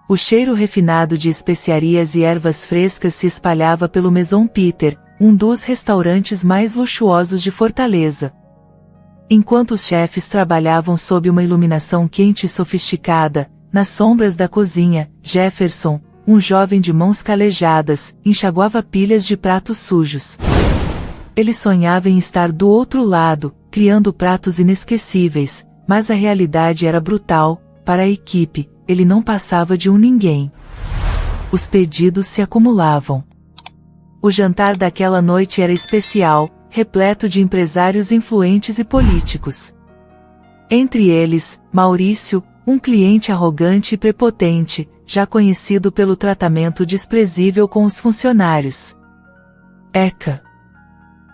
O cheiro refinado de especiarias e ervas frescas se espalhava pelo Maison Peter, um dos restaurantes mais luxuosos de Fortaleza. Enquanto os chefes trabalhavam sob uma iluminação quente e sofisticada, nas sombras da cozinha, Jefferson, um jovem de mãos calejadas, enxaguava pilhas de pratos sujos. Ele sonhava em estar do outro lado, criando pratos inesquecíveis, mas a realidade era brutal. Para a equipe, ele não passava de um ninguém. Os pedidos se acumulavam. O jantar daquela noite era especial, repleto de empresários influentes e políticos. Entre eles, Maurício, um cliente arrogante e prepotente, já conhecido pelo tratamento desprezível com os funcionários. Eca!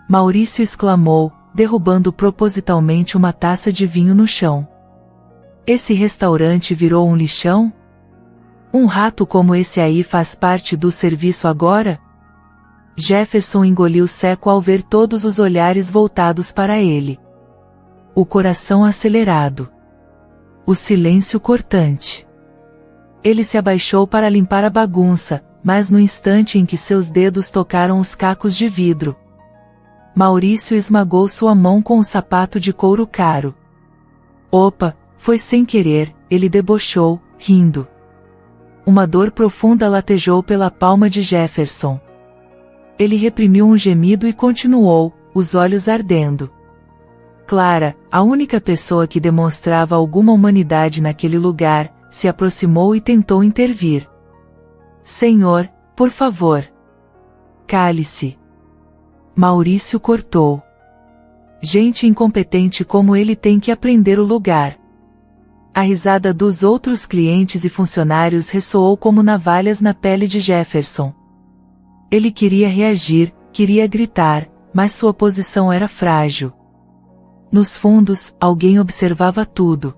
Maurício exclamou, derrubando propositalmente uma taça de vinho no chão. Esse restaurante virou um lixão? Um rato como esse aí faz parte do serviço agora? Jefferson engoliu seco ao ver todos os olhares voltados para ele. O coração acelerado. O silêncio cortante. Ele se abaixou para limpar a bagunça, mas no instante em que seus dedos tocaram os cacos de vidro, Maurício esmagou sua mão com um sapato de couro caro. Opa, foi sem querer, ele debochou, rindo. Uma dor profunda latejou pela palma de Jefferson. Ele reprimiu um gemido e continuou, os olhos ardendo. Clara, a única pessoa que demonstrava alguma humanidade naquele lugar, se aproximou e tentou intervir. Senhor, por favor. Cale-se. Maurício cortou. Gente incompetente como ele tem que aprender o lugar. A risada dos outros clientes e funcionários ressoou como navalhas na pele de Jefferson. Ele queria reagir, queria gritar, mas sua posição era frágil. Nos fundos, alguém observava tudo.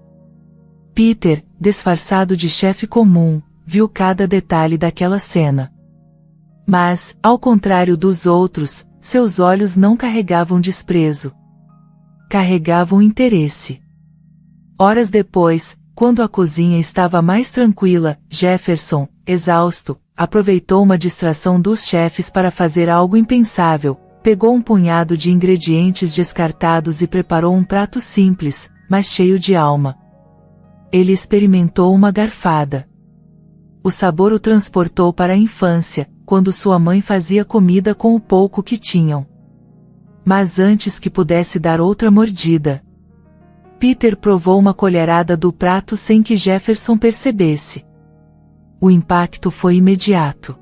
Peter, disfarçado de chefe comum, viu cada detalhe daquela cena. Mas, ao contrário dos outros, seus olhos não carregavam desprezo. Carregavam interesse. Horas depois, quando a cozinha estava mais tranquila, Jefferson, exausto, aproveitou uma distração dos chefes para fazer algo impensável. Pegou um punhado de ingredientes descartados e preparou um prato simples, mas cheio de alma. Ele experimentou uma garfada. O sabor o transportou para a infância, quando sua mãe fazia comida com o pouco que tinham. Mas antes que pudesse dar outra mordida, Peter provou uma colherada do prato sem que Jefferson percebesse. O impacto foi imediato.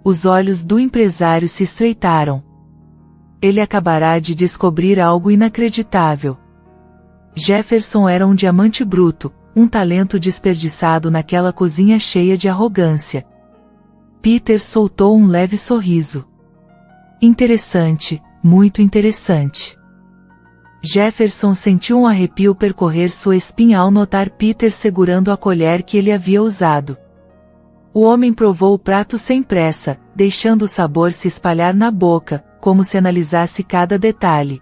Os olhos do empresário se estreitaram. Ele acabará de descobrir algo inacreditável. Jefferson era um diamante bruto, um talento desperdiçado naquela cozinha cheia de arrogância. Peter soltou um leve sorriso. Interessante, muito interessante. Jefferson sentiu um arrepio percorrer sua espinha ao notar Peter segurando a colher que ele havia usado. O homem provou o prato sem pressa, deixando o sabor se espalhar na boca, como se analisasse cada detalhe.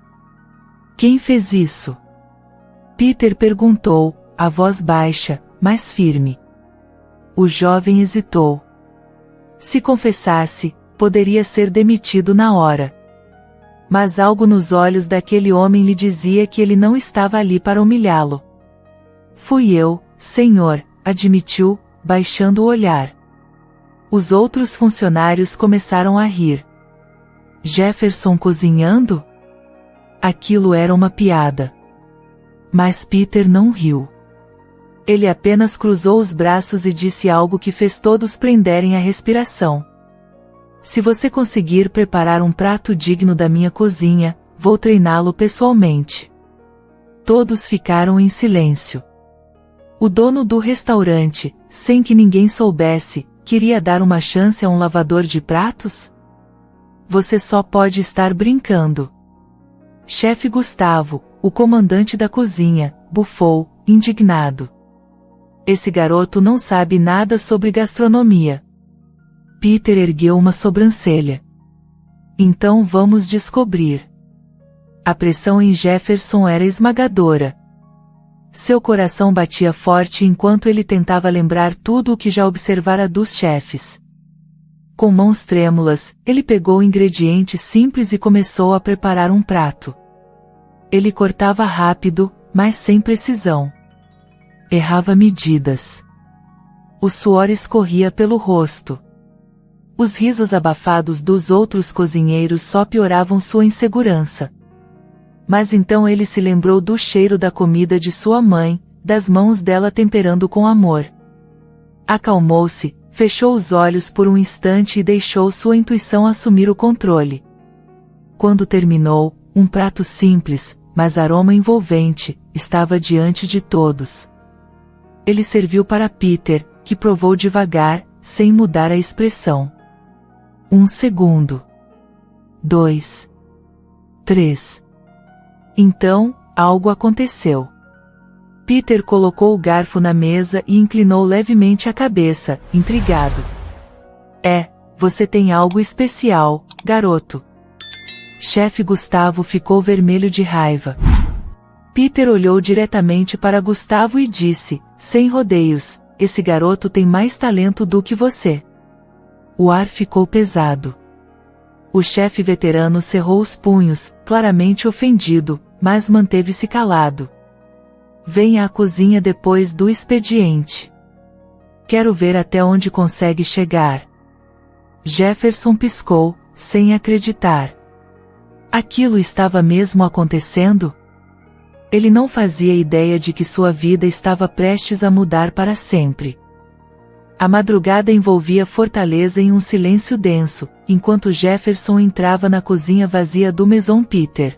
Quem fez isso? Peter perguntou, a voz baixa, mas firme. O jovem hesitou. Se confessasse, poderia ser demitido na hora. Mas algo nos olhos daquele homem lhe dizia que ele não estava ali para humilhá-lo. Fui eu, senhor, admitiu, baixando o olhar. Os outros funcionários começaram a rir. Jefferson cozinhando? Aquilo era uma piada. Mas Peter não riu. Ele apenas cruzou os braços e disse algo que fez todos prenderem a respiração. Se você conseguir preparar um prato digno da minha cozinha, vou treiná-lo pessoalmente. Todos ficaram em silêncio. O dono do restaurante, sem que ninguém soubesse, queria dar uma chance a um lavador de pratos? Você só pode estar brincando. Chefe Gustavo, o comandante da cozinha, bufou, indignado. Esse garoto não sabe nada sobre gastronomia. Peter ergueu uma sobrancelha. Então vamos descobrir. A pressão em Jefferson era esmagadora. Seu coração batia forte enquanto ele tentava lembrar tudo o que já observara dos chefes. Com mãos trêmulas, ele pegou ingredientes simples e começou a preparar um prato. Ele cortava rápido, mas sem precisão. Errava medidas. O suor escorria pelo rosto. Os risos abafados dos outros cozinheiros só pioravam sua insegurança. Mas então ele se lembrou do cheiro da comida de sua mãe, das mãos dela temperando com amor. Acalmou-se, fechou os olhos por um instante e deixou sua intuição assumir o controle. Quando terminou, um prato simples, mas aroma envolvente, estava diante de todos. Ele serviu para Peter, que provou devagar, sem mudar a expressão. 1 segundo. 2. 3. Então, algo aconteceu. Peter colocou o garfo na mesa e inclinou levemente a cabeça, intrigado. Você tem algo especial, garoto. Chefe Gustavo ficou vermelho de raiva. Peter olhou diretamente para Gustavo e disse, sem rodeios, esse garoto tem mais talento do que você. O ar ficou pesado. O chefe veterano cerrou os punhos, claramente ofendido, mas manteve-se calado. Venha à cozinha depois do expediente. Quero ver até onde consegue chegar. Jefferson piscou, sem acreditar. Aquilo estava mesmo acontecendo? Ele não fazia ideia de que sua vida estava prestes a mudar para sempre. A madrugada envolvia Fortaleza em um silêncio denso, enquanto Jefferson entrava na cozinha vazia do Maison Peter.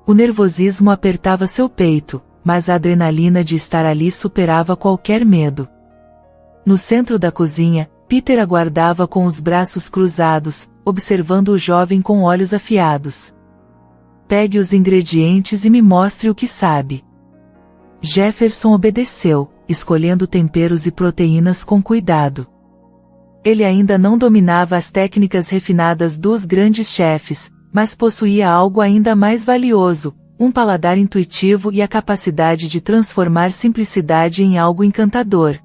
O nervosismo apertava seu peito, mas a adrenalina de estar ali superava qualquer medo. No centro da cozinha, Peter aguardava com os braços cruzados, observando o jovem com olhos afiados. Pegue os ingredientes e me mostre o que sabe. Jefferson obedeceu, escolhendo temperos e proteínas com cuidado. Ele ainda não dominava as técnicas refinadas dos grandes chefes, mas possuía algo ainda mais valioso, um paladar intuitivo e a capacidade de transformar simplicidade em algo encantador.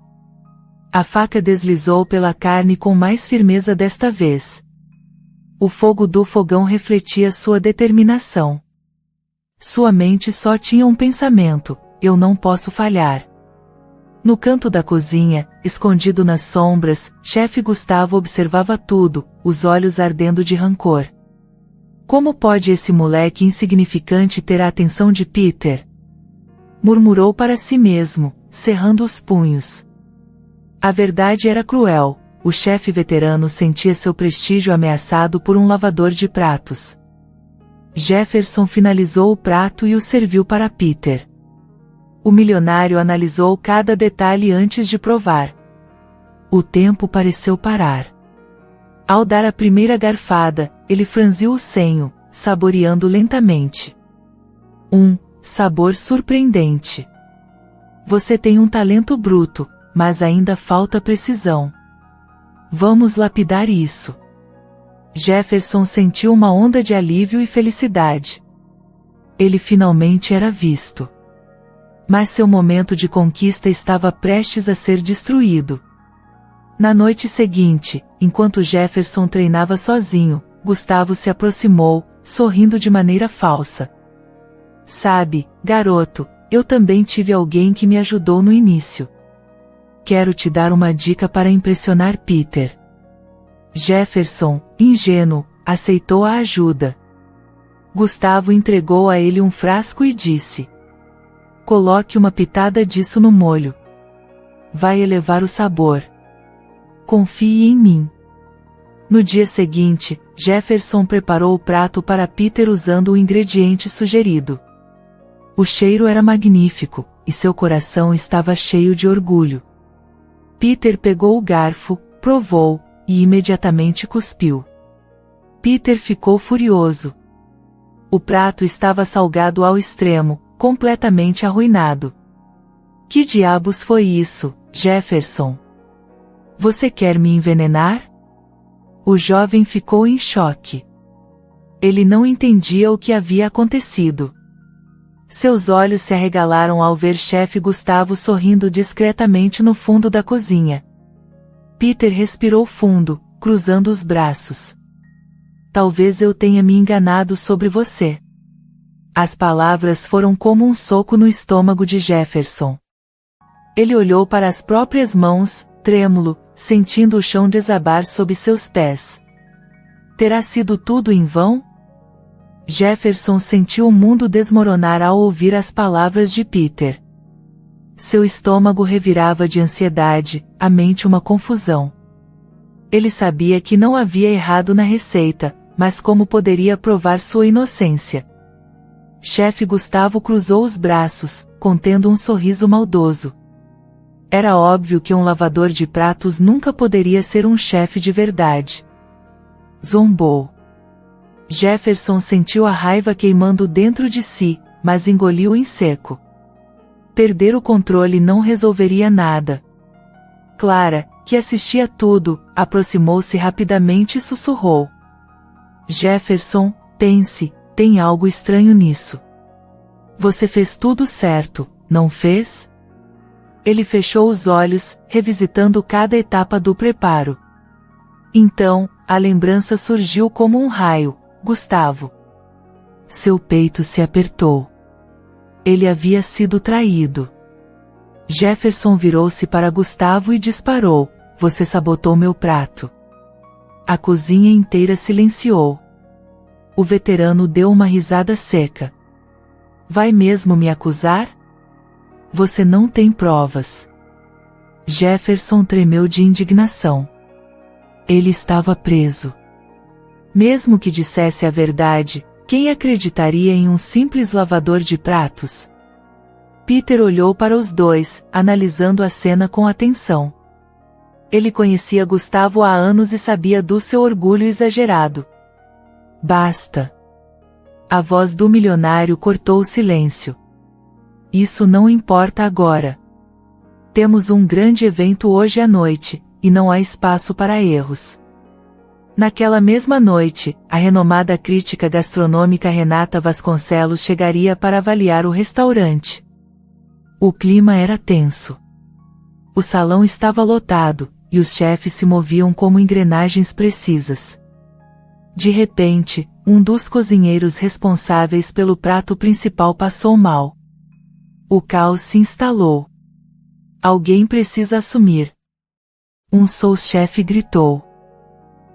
A faca deslizou pela carne com mais firmeza desta vez. O fogo do fogão refletia sua determinação. Sua mente só tinha um pensamento: eu não posso falhar. No canto da cozinha, escondido nas sombras, chefe Gustavo observava tudo, os olhos ardendo de rancor. Como pode esse moleque insignificante ter a atenção de Peter? Murmurou para si mesmo, cerrando os punhos. A verdade era cruel, o chefe veterano sentia seu prestígio ameaçado por um lavador de pratos. Jefferson finalizou o prato e o serviu para Peter. O milionário analisou cada detalhe antes de provar. O tempo pareceu parar. Ao dar a primeira garfada, ele franziu o senho, saboreando lentamente. Sabor surpreendente. Você tem um talento bruto, mas ainda falta precisão. Vamos lapidar isso. Jefferson sentiu uma onda de alívio e felicidade. Ele finalmente era visto. Mas seu momento de conquista estava prestes a ser destruído. Na noite seguinte, enquanto Jefferson treinava sozinho, Gustavo se aproximou, sorrindo de maneira falsa. Sabe, garoto, eu também tive alguém que me ajudou no início. Quero te dar uma dica para impressionar Peter. Jefferson, ingênuo, aceitou a ajuda. Gustavo entregou a ele um frasco e disse: coloque uma pitada disso no molho. Vai elevar o sabor. Confie em mim. No dia seguinte, Jefferson preparou o prato para Peter usando o ingrediente sugerido. O cheiro era magnífico, e seu coração estava cheio de orgulho. Peter pegou o garfo, provou, e imediatamente cuspiu. Peter ficou furioso. O prato estava salgado ao extremo, completamente arruinado. Que diabos foi isso, Jefferson? Você quer me envenenar? O jovem ficou em choque. Ele não entendia o que havia acontecido. Seus olhos se arregalaram ao ver chefe Gustavo sorrindo discretamente no fundo da cozinha. Peter respirou fundo, cruzando os braços. Talvez eu tenha me enganado sobre você. As palavras foram como um soco no estômago de Jefferson. Ele olhou para as próprias mãos, trêmulo, sentindo o chão desabar sob seus pés. Terá sido tudo em vão? Jefferson sentiu o mundo desmoronar ao ouvir as palavras de Peter. Seu estômago revirava de ansiedade, a mente uma confusão. Ele sabia que não havia errado na receita, mas como poderia provar sua inocência? Chefe Gustavo cruzou os braços, contendo um sorriso maldoso. Era óbvio que um lavador de pratos nunca poderia ser um chefe de verdade. Zombou. Jefferson sentiu a raiva queimando dentro de si, mas engoliu em seco. Perder o controle não resolveria nada. Clara, que assistia tudo, aproximou-se rapidamente e sussurrou. Jefferson, pense, tem algo estranho nisso. Você fez tudo certo, não fez? Ele fechou os olhos, revisitando cada etapa do preparo. Então, a lembrança surgiu como um raio. Gustavo. Seu peito se apertou. Ele havia sido traído. Jefferson virou-se para Gustavo e disparou. Você sabotou meu prato. A cozinha inteira silenciou. O veterano deu uma risada seca. Vai mesmo me acusar? Você não tem provas. Jefferson tremeu de indignação. Ele estava preso. Mesmo que dissesse a verdade, quem acreditaria em um simples lavador de pratos? Peter olhou para os dois, analisando a cena com atenção. Ele conhecia Gustavo há anos e sabia do seu orgulho exagerado. Basta. A voz do milionário cortou o silêncio. Isso não importa agora. Temos um grande evento hoje à noite, e não há espaço para erros. Naquela mesma noite, a renomada crítica gastronômica Renata Vasconcelos chegaria para avaliar o restaurante. O clima era tenso. O salão estava lotado, e os chefes se moviam como engrenagens precisas. De repente, um dos cozinheiros responsáveis pelo prato principal passou mal. O caos se instalou. Alguém precisa assumir. Um sous-chefe gritou.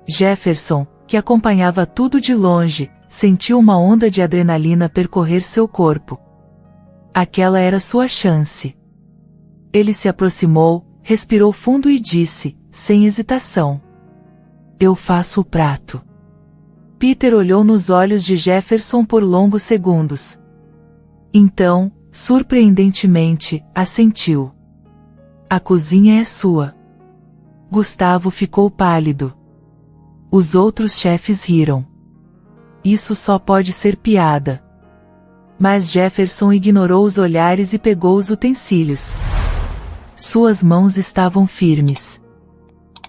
Jefferson, que acompanhava tudo de longe, sentiu uma onda de adrenalina percorrer seu corpo. Aquela era sua chance. Ele se aproximou, respirou fundo e disse, sem hesitação. Eu faço o prato. Peter olhou nos olhos de Jefferson por longos segundos. Então, surpreendentemente, assentiu. A cozinha é sua. Gustavo ficou pálido. Os outros chefes riram. Isso só pode ser piada. Mas Jefferson ignorou os olhares e pegou os utensílios. Suas mãos estavam firmes.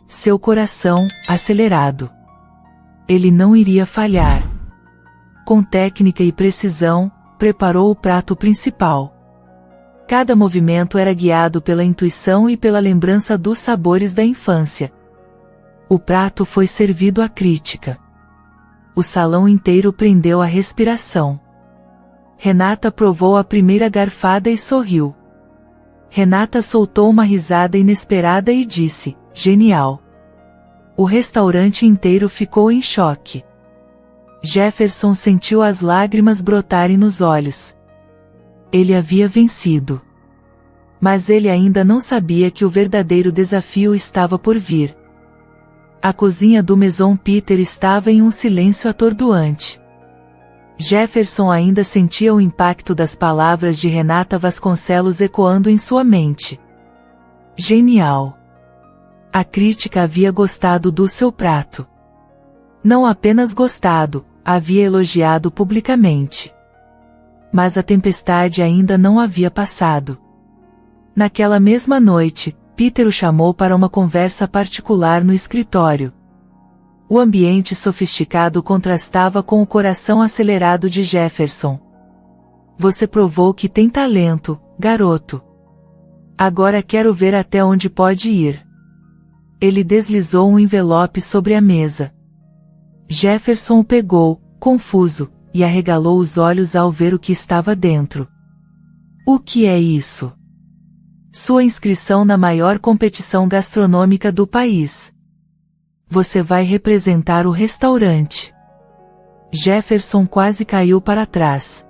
Seu coração, acelerado. Ele não iria falhar. Com técnica e precisão, preparou o prato principal. Cada movimento era guiado pela intuição e pela lembrança dos sabores da infância. O prato foi servido à crítica. O salão inteiro prendeu a respiração. Renata provou a primeira garfada e sorriu. Renata soltou uma risada inesperada e disse, genial. O restaurante inteiro ficou em choque. Jefferson sentiu as lágrimas brotarem nos olhos. Ele havia vencido. Mas ele ainda não sabia que o verdadeiro desafio estava por vir. A cozinha do Maison Peter estava em um silêncio atordoante. Jefferson ainda sentia o impacto das palavras de Renata Vasconcelos ecoando em sua mente. Genial! A crítica havia gostado do seu prato. Não apenas gostado, havia elogiado publicamente. Mas a tempestade ainda não havia passado. Naquela mesma noite, Peter o chamou para uma conversa particular no escritório. O ambiente sofisticado contrastava com o coração acelerado de Jefferson. Você provou que tem talento, garoto. Agora quero ver até onde pode ir. Ele deslizou um envelope sobre a mesa. Jefferson o pegou, confuso, e arregalou os olhos ao ver o que estava dentro. O que é isso? Sua inscrição na maior competição gastronômica do país. Você vai representar o restaurante. Jefferson quase caiu para trás.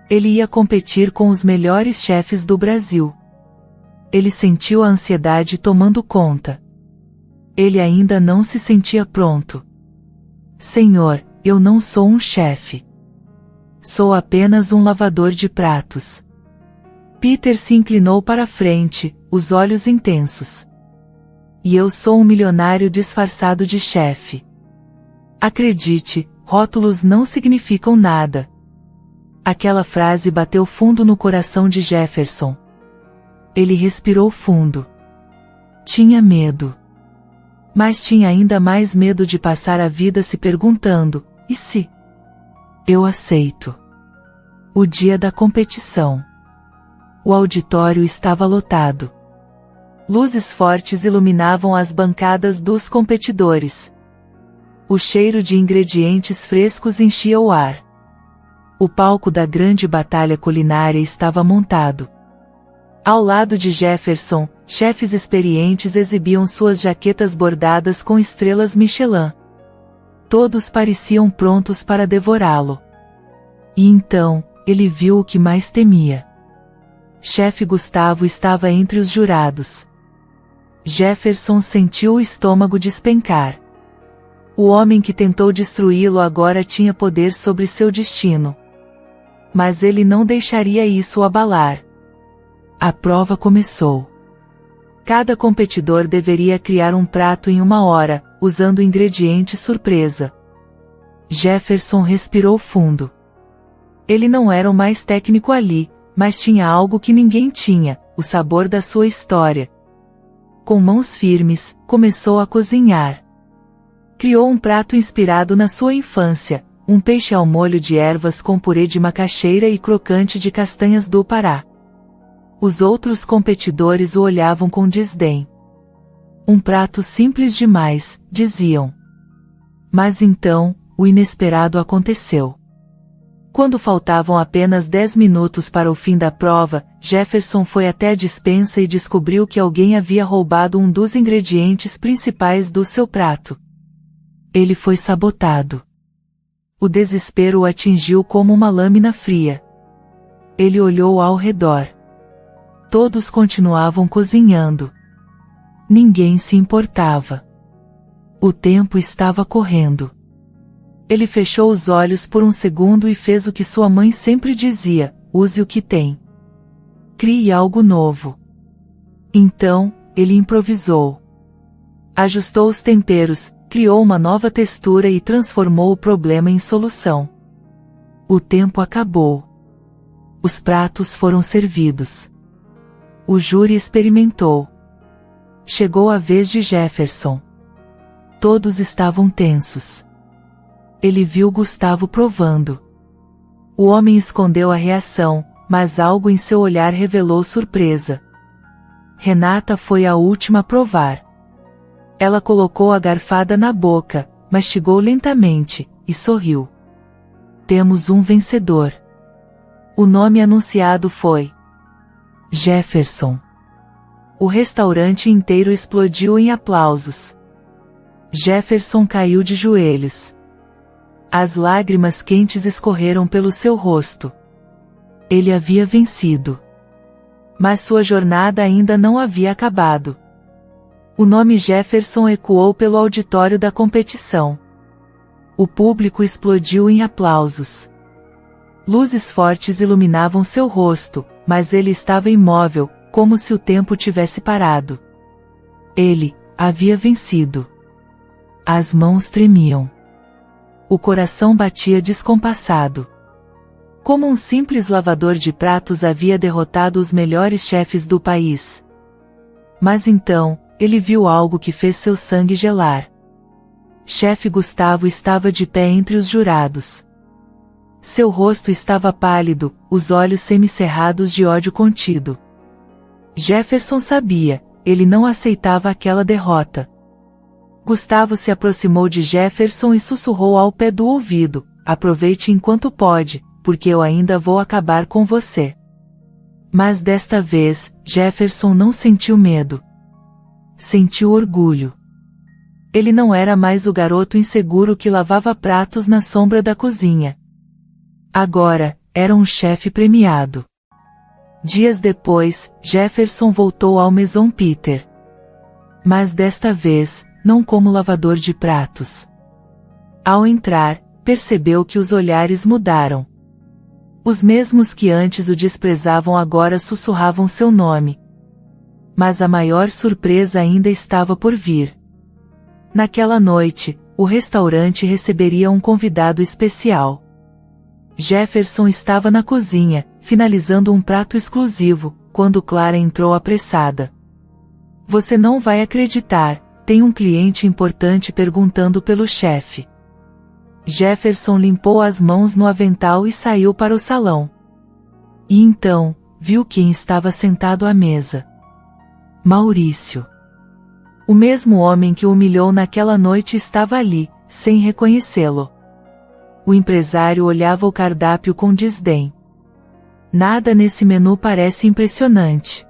Ele ia competir com os melhores chefes do Brasil. Ele sentiu a ansiedade tomando conta. Ele ainda não se sentia pronto. Senhor, eu não sou um chefe. Sou apenas um lavador de pratos. Peter se inclinou para frente, os olhos intensos. E eu sou um milionário disfarçado de chefe. Acredite, rótulos não significam nada. Aquela frase bateu fundo no coração de Jefferson. Ele respirou fundo. Tinha medo. Mas tinha ainda mais medo de passar a vida se perguntando, e se? Eu aceito. O dia da competição. O auditório estava lotado. Luzes fortes iluminavam as bancadas dos competidores. O cheiro de ingredientes frescos enchia o ar. O palco da grande batalha culinária estava montado. Ao lado de Jefferson, chefes experientes exibiam suas jaquetas bordadas com estrelas Michelin. Todos pareciam prontos para devorá-lo. E então, ele viu o que mais temia. Chefe Gustavo estava entre os jurados. Jefferson sentiu o estômago despencar. O homem que tentou destruí-lo agora tinha poder sobre seu destino. Mas ele não deixaria isso o abalar. A prova começou. Cada competidor deveria criar um prato em 1 hora, usando ingredientes surpresa. Jefferson respirou fundo. Ele não era o mais técnico ali, mas tinha algo que ninguém tinha, o sabor da sua história. Com mãos firmes, começou a cozinhar. Criou um prato inspirado na sua infância, um peixe ao molho de ervas com purê de macaxeira e crocante de castanhas do Pará. Os outros competidores o olhavam com desdém. Um prato simples demais, diziam. Mas então, o inesperado aconteceu. Quando faltavam apenas 10 minutos para o fim da prova, Jefferson foi até a despensa e descobriu que alguém havia roubado um dos ingredientes principais do seu prato. Ele foi sabotado. O desespero o atingiu como uma lâmina fria. Ele olhou ao redor. Todos continuavam cozinhando. Ninguém se importava. O tempo estava correndo. Ele fechou os olhos por um segundo e fez o que sua mãe sempre dizia: use o que tem. Crie algo novo. Então, ele improvisou. Ajustou os temperos, criou uma nova textura e transformou o problema em solução. O tempo acabou. Os pratos foram servidos. O júri experimentou. Chegou a vez de Jefferson. Todos estavam tensos. Ele viu Gustavo provando. O homem escondeu a reação, mas algo em seu olhar revelou surpresa. Renata foi a última a provar. Ela colocou a garfada na boca, mastigou lentamente, e sorriu. Temos um vencedor. O nome anunciado foi Jefferson. O restaurante inteiro explodiu em aplausos. Jefferson caiu de joelhos. As lágrimas quentes escorreram pelo seu rosto. Ele havia vencido. Mas sua jornada ainda não havia acabado. O nome Jefferson ecoou pelo auditório da competição. O público explodiu em aplausos. Luzes fortes iluminavam seu rosto, mas ele estava imóvel, como se o tempo tivesse parado. Ele havia vencido. As mãos tremiam. O coração batia descompassado. Como um simples lavador de pratos havia derrotado os melhores chefes do país. Mas então, ele viu algo que fez seu sangue gelar. Chefe Gustavo estava de pé entre os jurados. Seu rosto estava pálido, os olhos semicerrados de ódio contido. Jefferson sabia, ele não aceitava aquela derrota. Gustavo se aproximou de Jefferson e sussurrou ao pé do ouvido: aproveite enquanto pode, porque eu ainda vou acabar com você. Mas desta vez, Jefferson não sentiu medo. Sentiu orgulho. Ele não era mais o garoto inseguro que lavava pratos na sombra da cozinha. Agora, era um chefe premiado. Dias depois, Jefferson voltou ao Maison Peter. Mas desta vez, não como lavador de pratos. Ao entrar, percebeu que os olhares mudaram. Os mesmos que antes o desprezavam agora sussurravam seu nome. Mas a maior surpresa ainda estava por vir. Naquela noite, o restaurante receberia um convidado especial. Jefferson estava na cozinha, finalizando um prato exclusivo, quando Clara entrou apressada. Você não vai acreditar, tem um cliente importante perguntando pelo chefe. Jefferson limpou as mãos no avental e saiu para o salão. E então, viu quem estava sentado à mesa. Maurício. O mesmo homem que o humilhou naquela noite estava ali, sem reconhecê-lo. O empresário olhava o cardápio com desdém. Nada nesse menu parece impressionante.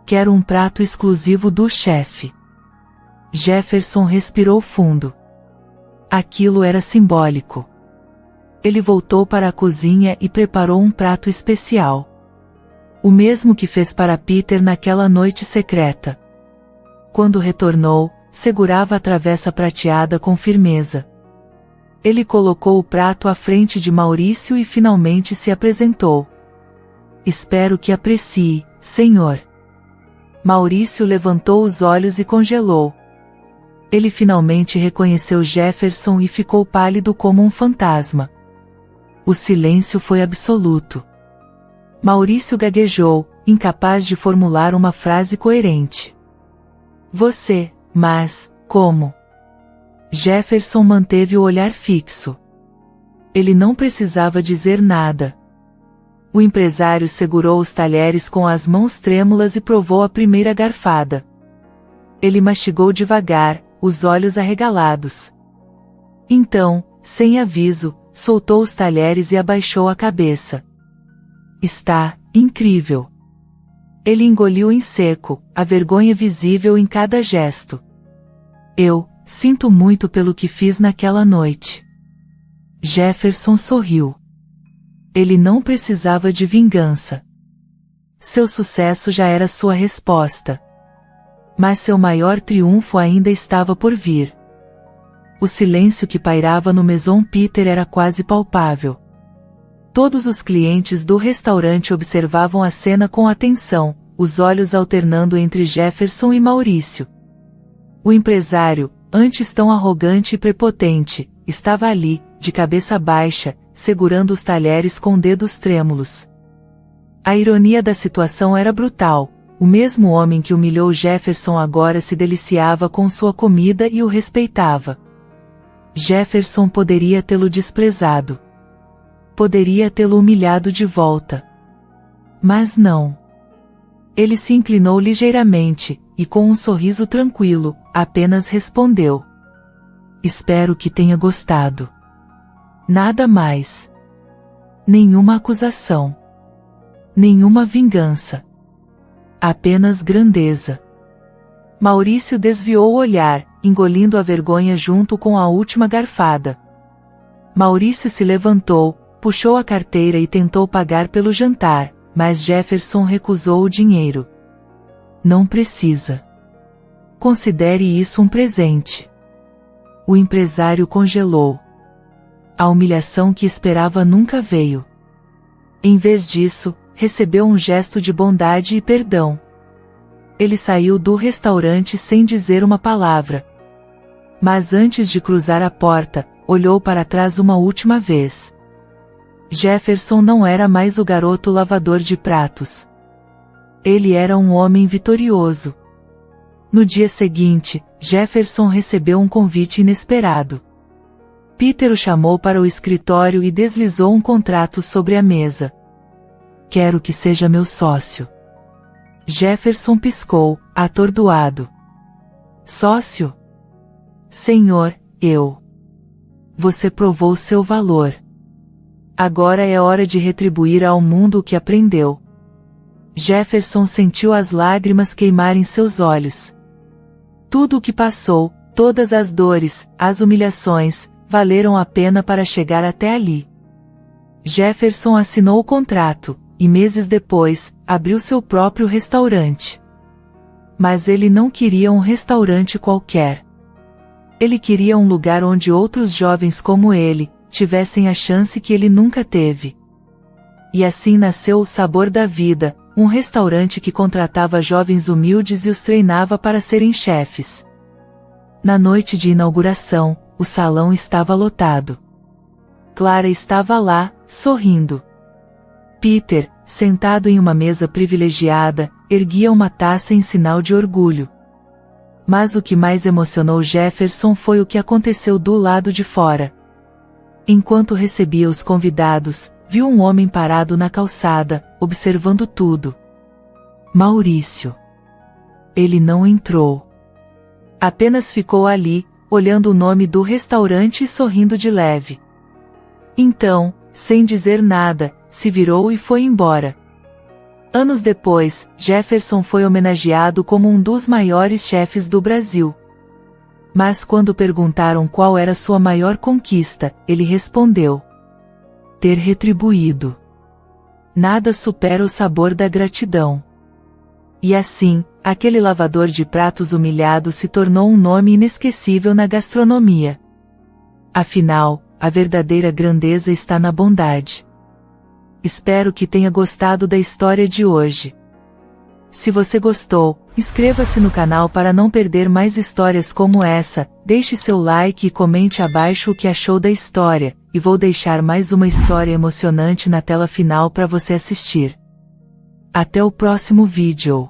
Quero um prato exclusivo do chefe. Jefferson respirou fundo. Aquilo era simbólico. Ele voltou para a cozinha e preparou um prato especial. O mesmo que fez para Peter naquela noite secreta. Quando retornou, segurava a travessa prateada com firmeza. Ele colocou o prato à frente de Maurício e finalmente se apresentou. Espero que aprecie, senhor. Maurício levantou os olhos e congelou. Ele finalmente reconheceu Jefferson e ficou pálido como um fantasma. O silêncio foi absoluto. Maurício gaguejou, incapaz de formular uma frase coerente. Você, mas, como? Jefferson manteve o olhar fixo. Ele não precisava dizer nada. O empresário segurou os talheres com as mãos trêmulas e provou a primeira garfada. Ele mastigou devagar, os olhos arregalados. Então, sem aviso, soltou os talheres e abaixou a cabeça. Está incrível. Ele engoliu em seco, a vergonha visível em cada gesto. Eu sinto muito pelo que fiz naquela noite. Jefferson sorriu. Ele não precisava de vingança. Seu sucesso já era sua resposta. Mas seu maior triunfo ainda estava por vir. O silêncio que pairava no Maison Peter era quase palpável. Todos os clientes do restaurante observavam a cena com atenção, os olhos alternando entre Jefferson e Maurício. O empresário, antes tão arrogante e prepotente, estava ali, de cabeça baixa, segurando os talheres com dedos trêmulos. A ironia da situação era brutal. O mesmo homem que humilhou Jefferson agora se deliciava com sua comida e o respeitava. Jefferson poderia tê-lo desprezado. Poderia tê-lo humilhado de volta. Mas não. Ele se inclinou ligeiramente, e com um sorriso tranquilo, apenas respondeu: Espero que tenha gostado. Nada mais. Nenhuma acusação. Nenhuma vingança. Apenas grandeza. Maurício desviou o olhar, engolindo a vergonha junto com a última garfada. Maurício se levantou, puxou a carteira e tentou pagar pelo jantar, mas Jefferson recusou o dinheiro. Não precisa. Considere isso um presente. O empresário congelou. A humilhação que esperava nunca veio. Em vez disso, recebeu um gesto de bondade e perdão. Ele saiu do restaurante sem dizer uma palavra. Mas antes de cruzar a porta, olhou para trás uma última vez. Jefferson não era mais o garoto lavador de pratos. Ele era um homem vitorioso. No dia seguinte, Jefferson recebeu um convite inesperado. Peter o chamou para o escritório e deslizou um contrato sobre a mesa. Quero que seja meu sócio. Jefferson piscou, atordoado. Sócio? Senhor, eu. Você provou seu valor. Agora é hora de retribuir ao mundo o que aprendeu. Jefferson sentiu as lágrimas queimarem seus olhos. Tudo o que passou, todas as dores, as humilhações, valeram a pena para chegar até ali. Jefferson assinou o contrato, e meses depois, abriu seu próprio restaurante. Mas ele não queria um restaurante qualquer. Ele queria um lugar onde outros jovens como ele, tivessem a chance que ele nunca teve. E assim nasceu o Sabor da Vida, um restaurante que contratava jovens humildes e os treinava para serem chefes. Na noite de inauguração, o salão estava lotado. Clara estava lá, sorrindo. Peter, sentado em uma mesa privilegiada, erguia uma taça em sinal de orgulho. Mas o que mais emocionou Jefferson foi o que aconteceu do lado de fora. Enquanto recebia os convidados, viu um homem parado na calçada, observando tudo. Maurício. Ele não entrou. Apenas ficou ali, olhando o nome do restaurante e sorrindo de leve. Então, sem dizer nada, se virou e foi embora. Anos depois, Jefferson foi homenageado como um dos maiores chefes do Brasil. Mas quando perguntaram qual era sua maior conquista, ele respondeu: ter retribuído. Nada supera o sabor da gratidão. E assim, aquele lavador de pratos humilhado se tornou um nome inesquecível na gastronomia. Afinal, a verdadeira grandeza está na bondade. Espero que tenha gostado da história de hoje. Se você gostou, inscreva-se no canal para não perder mais histórias como essa, deixe seu like e comente abaixo o que achou da história, e vou deixar mais uma história emocionante na tela final para você assistir. Até o próximo vídeo.